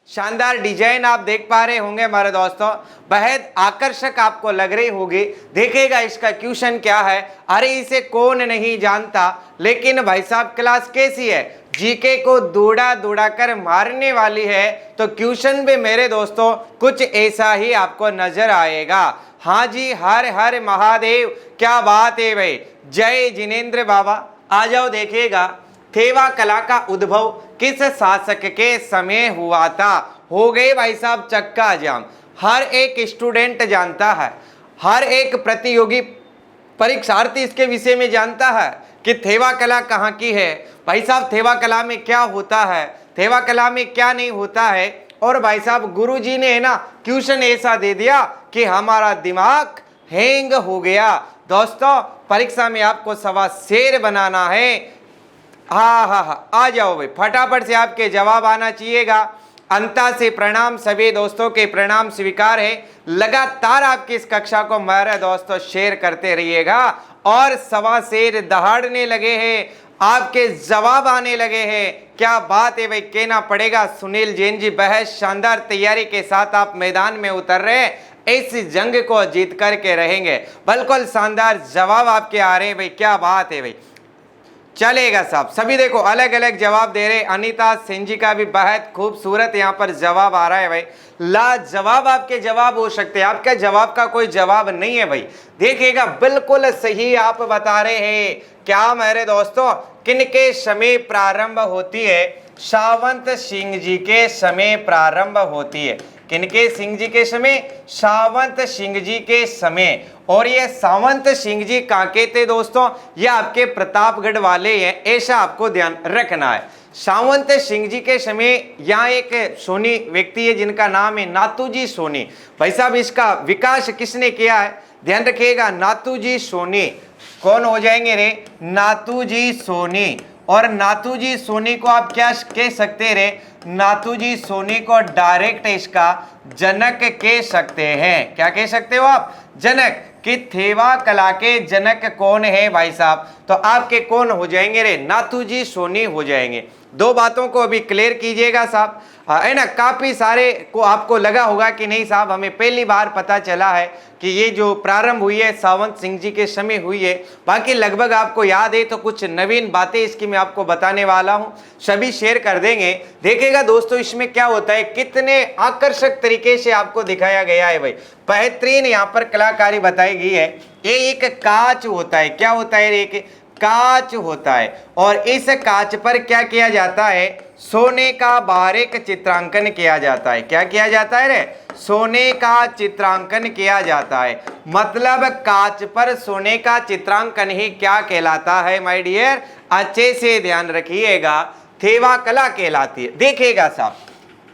शानदार डिजाइन आप देख पा रहे होंगे हमारे दोस्तों, बेहद आकर्षक आपको लग रही होगी। देखिएगा इसका क्वेश्चन क्या है। अरे इसे कौन नहीं जानता, लेकिन भाई साहब क्लास कैसी है, जीके को दौड़ा दौड़ा कर मारने वाली है। तो क्वेश्चन भी मेरे दोस्तों कुछ ऐसा ही आपको नजर आएगा। हाँ जी, हर हर महादेव, क्या बात है भाई, जय जिनेंद्र बाबा। आ जाओ, देखिएगा थेवा कला का उद्भव किस शासक के समय हुआ था। हो गए भाई साहब चक्का जाम। हर एक स्टूडेंट जानता है, हर एक प्रतियोगी परीक्षार्थी इसके विषय में जानता है कि थेवा कला कहाँ की है। भाई साहब थेवा कला में क्या होता है, थेवा कला में क्या नहीं होता है। और भाई साहब गुरुजी ने है ना क्वेश्चन ऐसा दे दिया कि हमारा दिमाग हैंग हो गया। दोस्तों परीक्षा में आपको सवा शेर बनाना है। हाँ हाँ हाँ, आ जाओ भाई, फटाफट से आपके जवाब आना चाहिएगा। अंता से प्रणाम, सभी दोस्तों के प्रणाम स्वीकार है। लगातार आपकी इस कक्षा को मेरे दोस्तों शेयर करते रहिएगा। और सवा शेर दहाड़ने लगे हैं, आपके जवाब आने लगे हैं। क्या बात है भाई, कहना पड़ेगा सुनील जैन जी, बेहद शानदार तैयारी के साथ आप मैदान में उतर रहे हैं। इस जंग को जीत करके रहेंगे। बिल्कुल शानदार जवाब आपके आ रहे हैं भाई, क्या बात है भाई, चलेगा साहब। सभी देखो अलग अलग जवाब दे रहे। अनीता सिंह जी का भी बेहद खूबसूरत यहाँ पर जवाब आ रहा है भाई। लाजवाब आपके जवाब हो सकते हैं, आपका जवाब का कोई जवाब नहीं है भाई। देखिएगा बिल्कुल सही आप बता रहे हैं। क्या मेरे दोस्तों, किनके समय प्रारंभ होती है? सावंत सिंह जी के समय प्रारंभ होती है। किनके सिंह जी के समय? सावंत सिंह जी के समय। और ये सावंत सिंह जी कहाँ के थे दोस्तों? ये आपके प्रतापगढ़ वाले हैं, ऐसा आपको ध्यान रखना है। सावंत सिंह जी के समय यहाँ एक सोनी व्यक्ति है जिनका नाम है नाथूजी सोनी। भाई साहब इसका विकास किसने किया है? ध्यान रखिएगा, नाथूजी सोनी। कौन हो जाएंगे रे? नाथूजी सोनी। और नाथूजी सोनी को आप क्या कह सकते रे? नाथूजी सोनी को डायरेक्ट इसका जनक कह सकते हैं। क्या कह सकते हो आप? जनक। कि थेवा कला के जनक कौन है भाई साहब? तो आपके कौन हो जाएंगे रे? नाथूजी सोनी हो जाएंगे। दो बातों को अभी क्लियर कीजिएगा साहब, है ना। काफी सारे को आपको लगा होगा कि नहीं साहब हमें पहली बार पता चला है कि ये जो प्रारंभ हुई है सावंत सिंह जी के समय हुई है। बाकी लगभग आपको याद है, तो कुछ नवीन बातें इसकी मैं आपको बताने वाला हूं, सभी शेयर कर देंगे। देखिएगा दोस्तों इसमें क्या होता है, कितने आकर्षक तरीके से आपको दिखाया गया है भाई। बेहतरीन यहाँ पर कलाकारी बताई गई है। ये एक कांच होता है। क्या होता है? एक कांच होता है। और इस कांच पर क्या किया जाता है? सोने का बारीक चित्रांकन किया जाता है। क्या किया जाता है रे? सोने का चित्रांकन किया जाता है। मतलब कांच पर सोने का चित्रांकन ही क्या कहलाता है माय डियर? अच्छे से ध्यान रखिएगा, थेवा कला कहलाती है। देखिएगा साहब,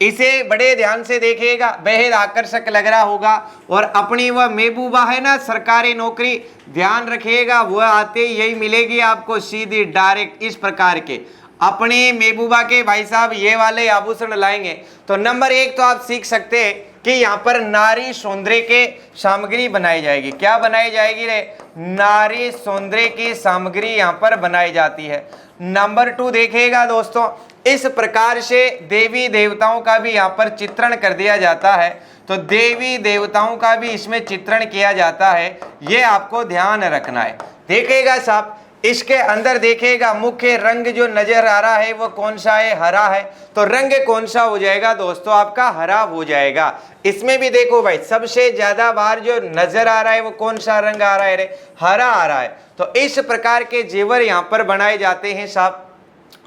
इसे बड़े ध्यान से देखिएगा, बेहद आकर्षक लग रहा होगा। और अपनी वह महबूबा है ना सरकारी नौकरी, ध्यान रखिएगा, वह आते यही मिलेगी आपको सीधी डायरेक्ट इस प्रकार के। अपनी महबूबा के भाई साहब ये वाले आभूषण लाएंगे तो नंबर एक तो आप सीख सकते हैं कि यहाँ पर नारी सौंदर्य के सामग्री बनाई जाएगी। क्या बनाई जाएगी रे? नारी सौंदर्य की सामग्री यहाँ पर बनाई जाती है। नंबर टू देखिएगा दोस्तों, इस प्रकार से देवी देवताओं का भी यहाँ पर चित्रण कर दिया जाता है। तो देवी देवताओं का भी इसमें चित्रण किया जाता है, ये आपको ध्यान रखना है। देखिएगा साहब, इसके अंदर देखिएगा मुख्य रंग जो नजर आ रहा है वो कौन सा है? हरा है। तो रंग कौन सा हो जाएगा दोस्तों? आपका हरा हो जाएगा। इसमें भी देखो भाई, सबसे ज्यादा बार जो नजर आ रहा है वो कौन सा रंग आ रहा है रे? हरा आ रहा है। तो इस प्रकार के जेवर यहाँ पर बनाए जाते हैं साहब।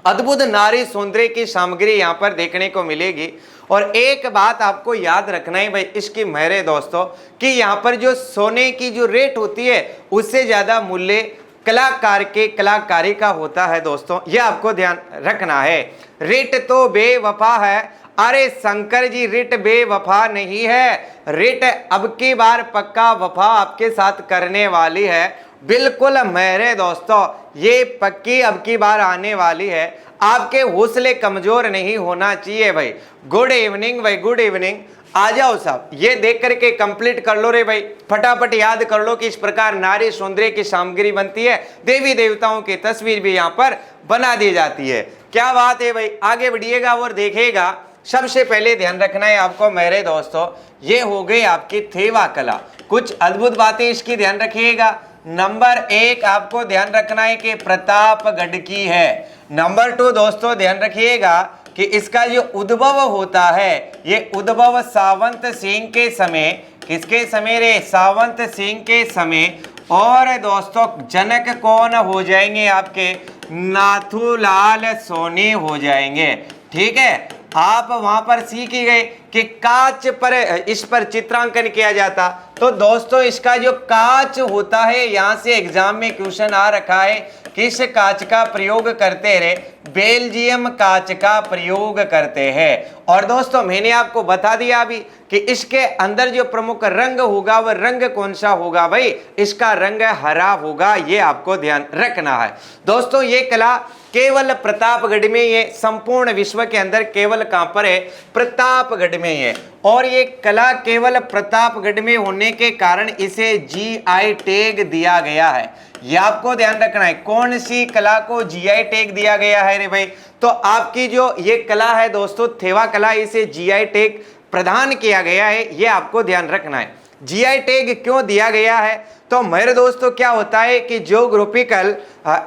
अद्भुत नारी सौंदर्य की सामग्री यहाँ पर देखने को मिलेगी। और एक बात आपको याद रखना है भाई इसकी मेरे दोस्तों, कि यहाँ पर जो सोने की जो रेट होती है उससे ज्यादा मूल्य कलाकार के कलाकारी का होता है दोस्तों, यह आपको ध्यान रखना है। रेट तो बेवफा है। अरे शंकर जी, रेट बेवफा नहीं है, रेट अब की बार पक्का वफा आपके साथ करने वाली है। बिल्कुल मेरे दोस्तों, ये पक्की अब की बार आने वाली है। आपके हौसले कमजोर नहीं होना चाहिए भाई। गुड इवनिंग भाई, गुड इवनिंग। आ जाओ साहब, ये देख करके कंप्लीट कर लो रे भाई, फटाफट याद कर लो कि इस प्रकार नारी सौंदर्य की सामग्री बनती है। देवी देवताओं की तस्वीर भी यहाँ पर बना दी जाती है। क्या बात है भाई, आगे बढ़िएगा और देखिएगा सबसे पहले ध्यान रखना है आपको मेरे दोस्तों, ये हो गई आपकी थेवा कला। कुछ अद्भुत बातें इसकी ध्यान रखिएगा। नंबर 1 आपको ध्यान रखना है कि प्रतापगढ़ की है। नंबर 2 दोस्तों ध्यान रखिएगा कि इसका जो उद्भव होता है, ये उद्भव सावंत सिंह के समय, किसके समय रे? सावंत सिंह के समय। और दोस्तों जनक कौन हो जाएंगे आपके? नाथूलाल सोनी हो जाएंगे। ठीक है, आप वहां पर सीख ही गए कि कांच पर इस पर चित्रांकन किया जाता। तो दोस्तों इसका जो कांच होता है, यहां से एग्जाम में क्वेश्चन आ रखा है, किस कांच का प्रयोग करते रहे? बेल्जियम कांच का प्रयोग करते हैं। और दोस्तों मैंने आपको बता दिया अभी कि इसके अंदर जो प्रमुख रंग होगा वह रंग कौन सा होगा भाई? इसका रंग हरा होगा, ये आपको ध्यान रखना है। दोस्तों ये कला केवल प्रतापगढ़ में, ये संपूर्ण विश्व के अंदर केवल कहां पर है? प्रतापगढ़ में है। और ये कला केवल प्रतापगढ़ में होने के कारण इसे GI टैग दिया गया है। ये आपको ध्यान रखना है। कौन सी कला को GI टैग दिया गया है रे भाई? तो आपकी जो ये कला है दोस्तों थेवा कला, इसे GI टैग प्रदान किया गया है, ये आपको ध्यान रखना है। GI टैग क्यों दिया गया है? तो मेरे दोस्तों क्या होता है कि ज्योग्राफिकल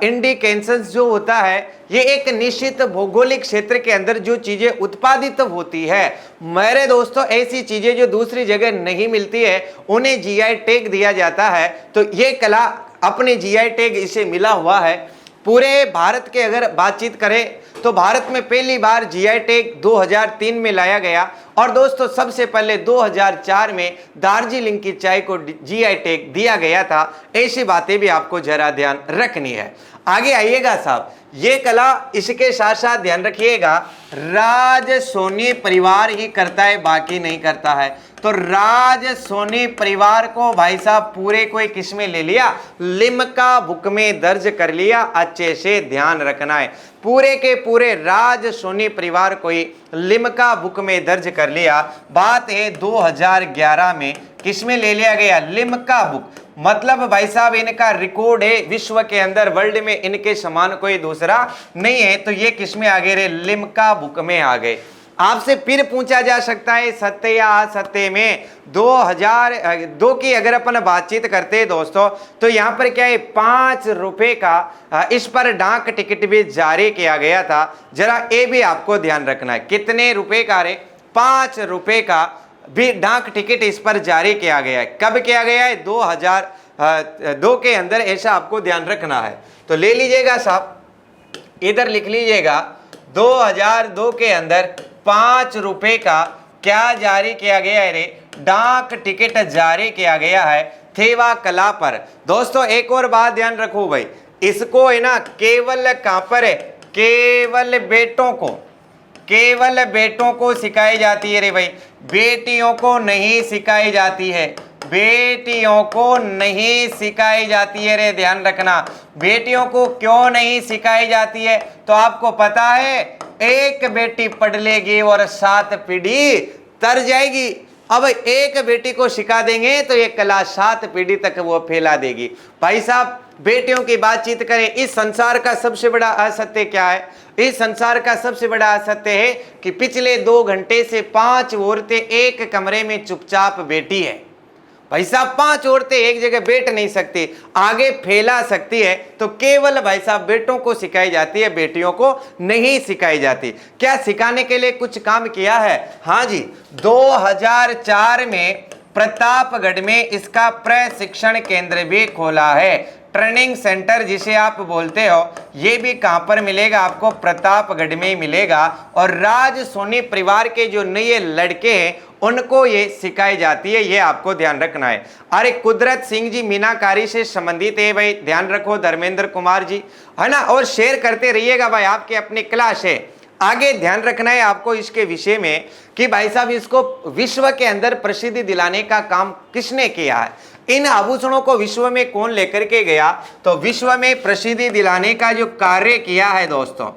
इंडिकेशंस जो होता है, ये एक निश्चित भौगोलिक क्षेत्र के अंदर जो चीजें उत्पादित होती है, मेरे दोस्तों ऐसी चीजें जो दूसरी जगह नहीं मिलती है, उन्हें GI टैग दिया जाता है। तो ये कला अपने GI टैग इसे मिला हुआ है। पूरे भारत के अगर बातचीत करें तो भारत में पहली बार GI टैग 2003 में लाया गया। और दोस्तों सबसे पहले 2004 में दार्जिलिंग की चाय को GI टैग दिया गया था। ऐसी बातें भी आपको जरा ध्यान रखनी है। आगे आइएगा साहब, ये कला इसके साथ साथ ध्यान रखिएगा राज सोनी परिवार ही करता है, बाकी नहीं करता है। तो राज सोनी परिवार को भाई साहब पूरे को किस में ले लिया? लिम्का बुक में दर्ज कर लिया। अच्छे से ध्यान रखना है, पूरे के पूरे राज सोनी परिवार को ही लिम्का बुक में दर्ज कर लिया। बात है 2011 में किस में ले लिया गया? Limca book. मतलब भाई साहब इनका रिकॉर्ड है विश्व के अंदर, वर्ल्ड में इनके समान कोई दूसरा नहीं है। तो ये किस में आ गए रे? लिम्का बुक में आ गए। आपसे फिर पूछा जा सकता है सत्य या असत्य में 2002 की अगर अपन बातचीत करते हैं दोस्तों, तो यहाँ पर क्या है? 5 रुपए का इस पर डाक टिकट भी जारी किया गया था। जरा ये भी आपको ध्यान रखना है। कितने रुपए का रे? 5 रुपए का भी डाक टिकट इस पर जारी किया गया है। कब किया गया है? 2002 के अंदर, ऐसा आपको ध्यान रखना है। तो ले लीजिएगा साहब, इधर लिख लीजिएगा 2002 के अंदर 5 रुपए का क्या जारी किया गया है रे? डाक टिकट जारी किया गया है थेवा कला पर। दोस्तों एक और बात ध्यान रखो भाई, इसको है ना केवल कहां पर है? केवल बेटों को सिखाई जाती है रे भाई, बेटियों को नहीं सिखाई जाती है। बेटियों को नहीं सिखाई जाती है रे, ध्यान रखना। बेटियों को क्यों नहीं सिखाई जाती है? तो आपको पता है एक बेटी पढ़ लेगी और 7 पीढ़ी तर जाएगी। अब एक बेटी को सिखा देंगे तो ये कला 7 पीढ़ी तक वो फैला देगी। भाई साहब बेटियों की बातचीत करें, इस संसार का सबसे बड़ा असत्य क्या है? इस संसार का सबसे बड़ा असत्य है कि पिछले 2 घंटे से 5 औरतें एक कमरे में चुपचाप बैठी है। भाई साहब 5 औरतें एक जगह बैठ नहीं सकती, आगे फैला सकती है। तो केवल भाई साहब बेटों को सिखाई जाती है, बेटियों को नहीं सिखाई जाती। क्या सिखाने के लिए कुछ काम किया है? हाँ जी, 2004 में प्रतापगढ़ में इसका प्रशिक्षण केंद्र भी खोला है। ट्रेनिंग सेंटर जिसे आप बोलते हो, ये भी कहां पर मिलेगा आपको? प्रतापगढ़ में ही मिलेगा। और राज सोनी परिवार के जो नए लड़के हैं उनको ये सिखाई जाती है, ये आपको ध्यान रखना है। अरे कुदरत सिंह जी मीनाकारी से संबंधित है भाई, ध्यान रखो। धर्मेंद्र कुमार जी है ना, और शेयर करते रहिएगा भाई, आपके अपनी क्लास है। आगे ध्यान रखना है आपको इसके विषय में कि भाई साहब इसको विश्व के अंदर प्रसिद्धि दिलाने का काम किसने किया है? इन आभूषणों को विश्व में कौन लेकर के गया? तो विश्व में प्रसिद्धि दिलाने का जो कार्य किया है दोस्तों,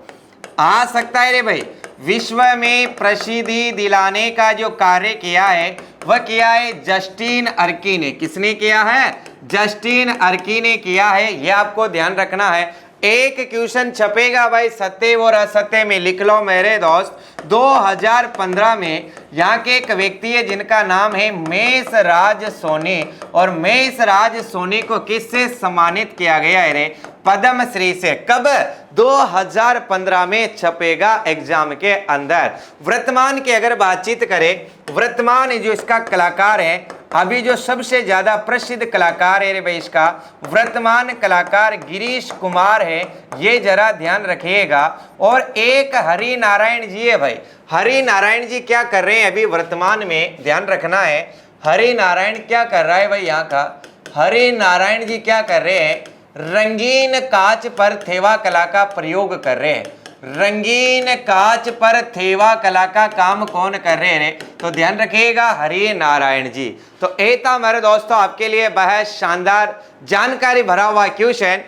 आ सकता है रे भाई, विश्व में प्रसिद्धि दिलाने का जो कार्य किया है वह किया है जस्टिन अर्की ने। किसने किया है? जस्टिन अर्की ने किया है, यह आपको ध्यान रखना है। एक क्वेश्चन छपेगा भाई सत्य और असत्य में, लिख लो मेरे दोस्त। 2015 में यहाँ के एक व्यक्ति है जिनका नाम है मेषराज सोनी, और मेषराज सोनी को किससे सम्मानित किया गया है रे? पद्म श्री से। कब? 2015 में छपेगा एग्जाम के अंदर। वर्तमान की अगर बातचीत करें, वर्तमान जो इसका कलाकार है, अभी जो सबसे ज्यादा प्रसिद्ध कलाकार है रे भाई, इसका वर्तमान कलाकार गिरीश कुमार है, ये जरा ध्यान रखिएगा। और एक हरि नारायण जी है भाई। हरि नारायण जी क्या कर रहे हैं अभी वर्तमान में, ध्यान रखना है। हरि नारायण क्या कर रहा है भाई यहाँ का? हरि नारायण जी क्या कर रहे हैं? रंगीन कांच पर थेवा कला का प्रयोग कर रहे हैं। रंगीन कांच पर थेवा कला का काम कौन कर रहे हैं? तो ध्यान रखिएगा हरि नारायण जी। तो ये था मेरे दोस्तों आपके लिए बहुत शानदार जानकारी भरा हुआ क्वेश्चन,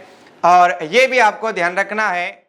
और ये भी आपको ध्यान रखना है।